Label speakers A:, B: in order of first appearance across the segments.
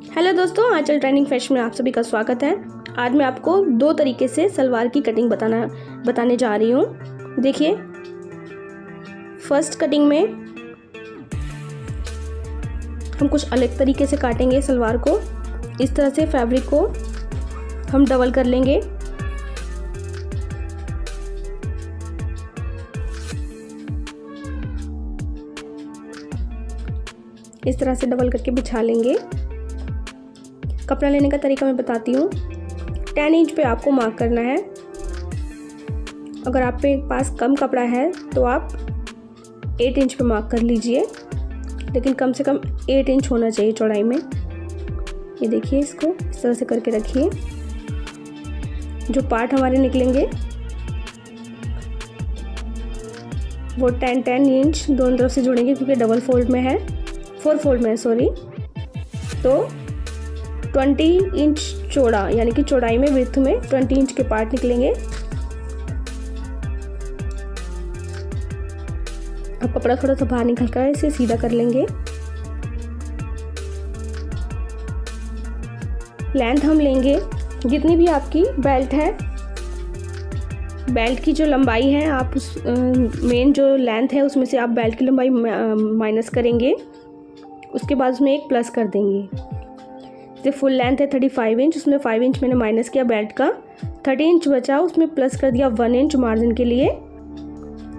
A: Hello दोस्तों, आंचल trending fashion में आप सभी का स्वागत है। आज मैं आपको दो तरीके से सलवार की कटिंग बताने जा रही हूँ। देखिए, फर्स्ट कटिंग में हम कुछ अलग तरीके से काटेंगे सलवार को। इस तरह से फैब्रिक को हम डबल कर लेंगे। इस तरह से डबल करके बिछा लेंगे। कपड़ा लेने का तरीका मैं बताती हूँ। 10 इंच पे आपको मार्क करना है। अगर आप पे पास कम कपड़ा है तो आप 8 इंच पे मार्क कर लीजिए, लेकिन कम से कम 8 इंच होना चाहिए चौड़ाई में। ये देखिए, इसको इस तरह से करके रखिए। जो पार्ट हमारे निकलेंगे वो 10 इंच दोनों तरफ से जुड़ेंगे, क्योंकि डबल फोल्ड में है, 4 फोल्ड में है सॉरी। तो 20 इंच चौड़ा, यानी कि चौड़ाई में विड्थ में 20 इंच के पार्ट निकलेंगे। अब कपड़ा थोड़ा सा बाहर निकल कर इसे सीधा कर लेंगे। लेंथ हम लेंगे जितनी भी आपकी बेल्ट है, बेल्ट की जो लंबाई है, आप उस मेन जो लेंथ है उसमें से आप बेल्ट की लंबाई माइनस करेंगे। उसके बाद उसमें एक प्लस कर देंगे। जैसे फुल लेंथ है 35 इंच, उसमें 5 इंच मैंने माइनस किया बेल्ट का, 30 इंच बचा, उसमें प्लस कर दिया 1 इंच मार्जिन के लिए।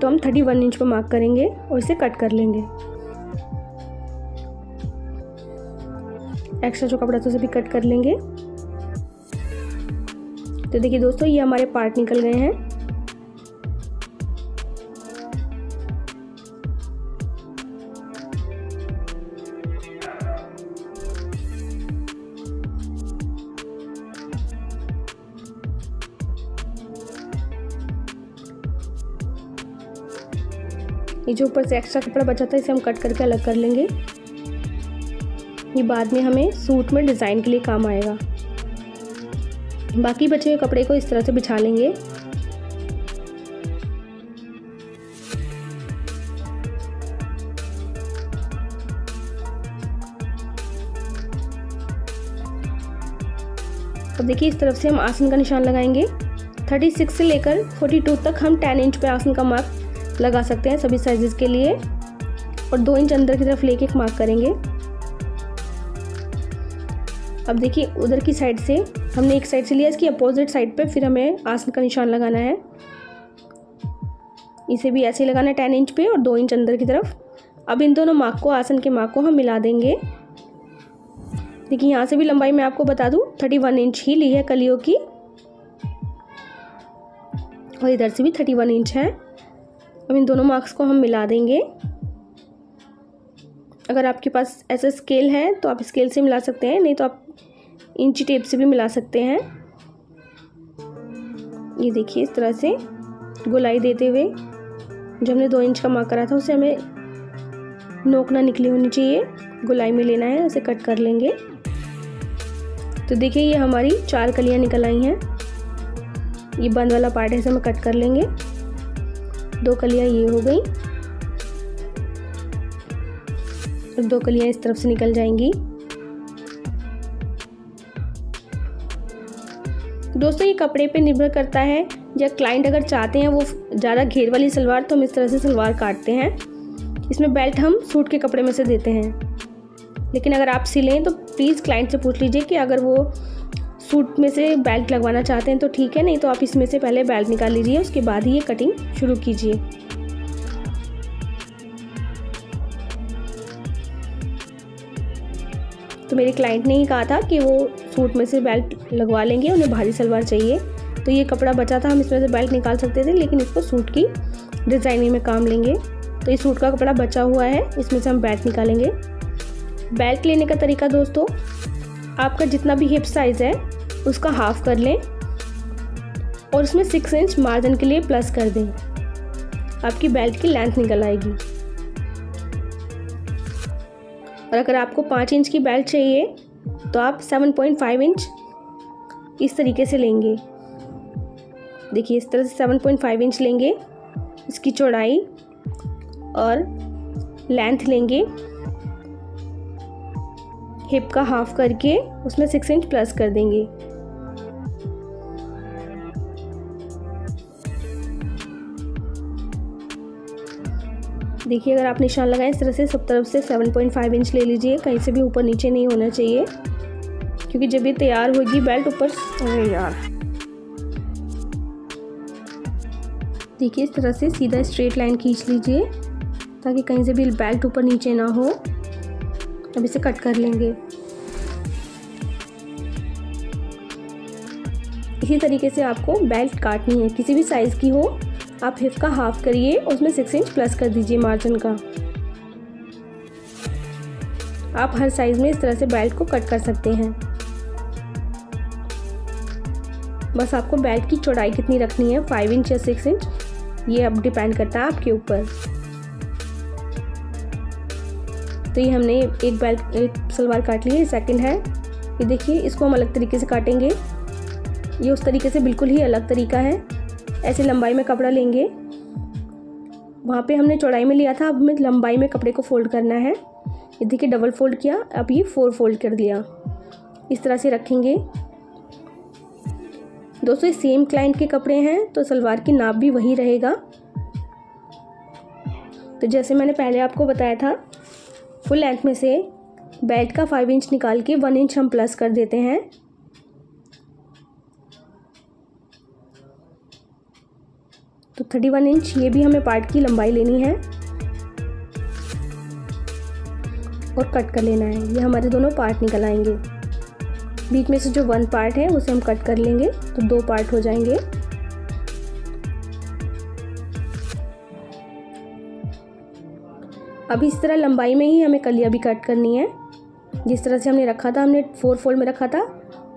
A: तो हम 31 इंच पर मार्क करेंगे और इसे कट कर लेंगे। एक्स्ट्रा जो कपड़ा था उसे भी कट कर लेंगे। तो देखिए दोस्तों, ये हमारे पार्ट निकल गए हैं। ये जो ऊपर से एक्स्ट्रा कपड़ा बचा था इसे हम कट करके अलग कर लेंगे। ये बाद में हमें सूट में डिज़ाइन के लिए काम आएगा। बाकी बचे हुए कपड़े को इस तरह से बिछा लेंगे। अब देखिए, इस तरफ से हम आसन का निशान लगाएंगे। 36 से लेकर 42 तक हम 10 इंच पे आसन का मार्क लगा सकते हैं सभी साइजेस के लिए, और 2 इंच अंदर की तरफ लेके एक मार्क करेंगे। अब देखिए, उधर की साइड से हमने एक साइड से लिया, इसकी अपोजिट साइड पे फिर हमें आसन का निशान लगाना है। इसे भी ऐसे ही लगाना है 10 इंच पे और 2 इंच अंदर की तरफ। अब इन दोनों मार्क को, आसन के मार्क को हम मिला देंगे। देखिए, यहाँ से भी लंबाई मैं आपको बता दूँ 31 इंच ही ली है कलियों की, और इधर से भी 31 इंच है। अब इन दोनों मार्क्स को हम मिला देंगे। अगर आपके पास ऐसा स्केल है तो आप स्केल से मिला सकते हैं, नहीं तो आप इंची टेप से भी मिला सकते हैं। ये देखिए, इस तरह से गोलाई देते हुए जो हमने 2 इंच का मार्क करा था उसे हमें नोक ना निकली होनी चाहिए, गोलाई में लेना है, उसे कट कर लेंगे। तो देखिए, ये हमारी 4 कलियां निकल आई हैं। ये बंद वाला पार्ट है, इसे हम कट कर लेंगे। 2 कलियां ये हो गई, और 2 कलियां इस तरफ से निकल जाएंगी। दोस्तों, ये कपड़े पे निर्भर करता है। जब क्लाइंट अगर चाहते हैं वो ज़्यादा घेर वाली सलवार, तो हम इस तरह से सलवार काटते हैं। इसमें बेल्ट हम सूट के कपड़े में से देते हैं। लेकिन अगर आप सिलें तो प्लीज़ क्लाइंट से पूछ लीजिए कि अगर वो सूट में से बेल्ट लगवाना चाहते हैं तो ठीक है, नहीं तो आप इसमें से पहले बेल्ट निकाल लीजिए, उसके बाद ही ये कटिंग शुरू कीजिए। तो मेरे क्लाइंट ने ही कहा था कि वो सूट में से बेल्ट लगवा लेंगे, उन्हें भारी सलवार चाहिए। तो ये कपड़ा बचा था, हम इसमें से बेल्ट निकाल सकते थे, लेकिन इसको सूट की डिज़ाइनिंग में काम लेंगे। तो ये सूट का कपड़ा बचा हुआ है, इसमें से हम बेल्ट निकालेंगे। बेल्ट लेने का तरीका दोस्तों, आपका जितना भी हिप साइज़ है उसका हाफ कर लें और उसमें 6 इंच मार्जिन के लिए प्लस कर दें। आपकी बेल्ट की लेंथ निकल आएगी। और अगर आपको 5 इंच की बेल्ट चाहिए तो आप 7.5 इंच इस तरीके से लेंगे। देखिए, इस तरह से 7.5 इंच लेंगे, इसकी चौड़ाई और लेंथ लेंगे। हिप का हाफ करके उसमें 6 इंच प्लस कर देंगे। देखिए, अगर आप निशान लगाएं इस तरह से सब तरफ से 7.5 इंच ले लीजिए, कहीं से भी ऊपर नीचे नहीं होना चाहिए, क्योंकि जब ये तैयार होगी बेल्ट ऊपर, अरे यार, देखिए इस तरह से सीधा स्ट्रेट लाइन खींच लीजिए ताकि कहीं से भी बेल्ट ऊपर नीचे ना हो। अब इसे कट कर लेंगे। इसी तरीके से आपको बेल्ट काटनी है, किसी भी साइज़ की हो। आप हिप का हाफ करिए, उसमें 6 इंच प्लस कर दीजिए मार्जिन का। आप हर साइज़ में इस तरह से बेल्ट को कट कर सकते हैं। बस आपको बेल्ट की चौड़ाई कितनी रखनी है, 5 इंच या 6 इंच, ये अब डिपेंड करता है आपके ऊपर। तो ये हमने एक सलवार काट ली है, सेकंड है। ये देखिए, इसको हम अलग तरीके से काटेंगे। ये उस तरीके से बिल्कुल ही अलग तरीका है। ऐसे लंबाई में कपड़ा लेंगे, वहाँ पे हमने चौड़ाई में लिया था, अब हमें लंबाई में कपड़े को फोल्ड करना है। ये देखिए, डबल फोल्ड किया, अब ये 4 फोल्ड कर दिया। इस तरह से रखेंगे। दोस्तों, ये सेम क्लाइंट के कपड़े हैं तो सलवार की नाप भी वही रहेगा। तो जैसे मैंने पहले आपको बताया था, फुल लेंथ में से बेल्ट का 5 इंच निकाल के 1 इंच हम प्लस कर देते हैं। तो 31 इंच ये भी हमें पार्ट की लंबाई लेनी है और कट कर लेना है। ये हमारे दोनों पार्ट निकल आएंगे। बीच में से जो 1 पार्ट है उसे हम कट कर लेंगे तो 2 पार्ट हो जाएंगे। अब इस तरह लंबाई में ही हमें कलियां भी कट करनी है। जिस तरह से हमने रखा था, हमने 4 फोल्ड में रखा था,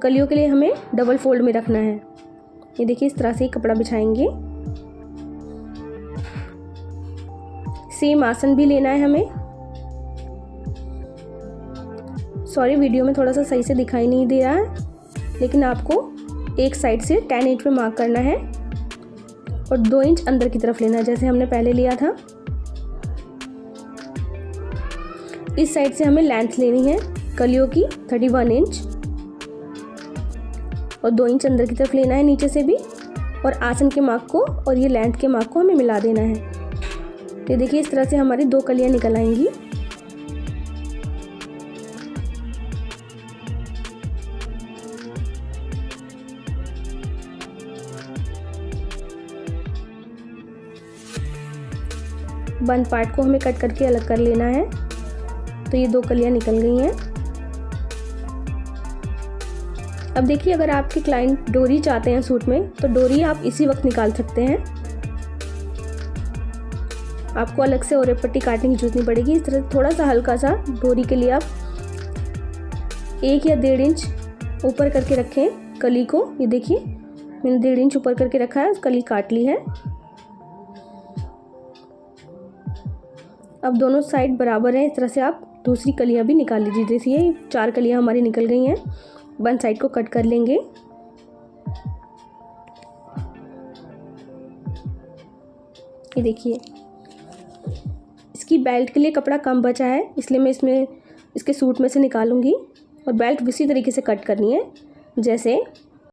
A: कलियों के लिए हमें डबल फोल्ड में रखना है। ये देखिए, इस तरह से ही कपड़ा बिछाएंगे। सेम आसन भी लेना है हमें। सॉरी, वीडियो में थोड़ा सा सही से दिखाई नहीं दे रहा है, लेकिन आपको एक साइड से 10 इंच पे मार्क करना है और 2 इंच अंदर की तरफ लेना है, जैसे हमने पहले लिया था। इस साइड से हमें लेंथ लेनी है कलियों की 31 इंच और 2 इंच अंदर की तरफ लेना है नीचे से भी, और आसन के मार्क को और ये लेंथ के मार्क को हमें मिला देना है। तो देखिए, इस तरह से हमारी 2 कलियां निकल आएंगी। बंद पार्ट को हमें कट करके अलग कर लेना है। तो ये 2 कलियां निकल गई हैं। अब देखिए, अगर आपके क्लाइंट डोरी चाहते हैं सूट में, तो डोरी आप इसी वक्त निकाल सकते हैं। आपको अलग से ओरे पट्टी काटने की जरूरत नहीं पड़ेगी। इस तरह थोड़ा सा हल्का सा डोरी के लिए आप 1 या 1.5 इंच ऊपर करके रखें कली को। ये देखिए, मैंने 1.5 इंच ऊपर करके रखा है, कली काट ली है। अब दोनों साइड बराबर हैं, इस तरह से आप दूसरी कलियां भी निकाल लीजिए। जैसे ये 4 कलियां हमारी निकल गई हैं। वन साइड को कट कर लेंगे। ये देखिए, इसकी बेल्ट के लिए कपड़ा कम बचा है, इसलिए मैं इसके सूट में से निकालूंगी और बेल्ट इसी तरीके से कट करनी है जैसे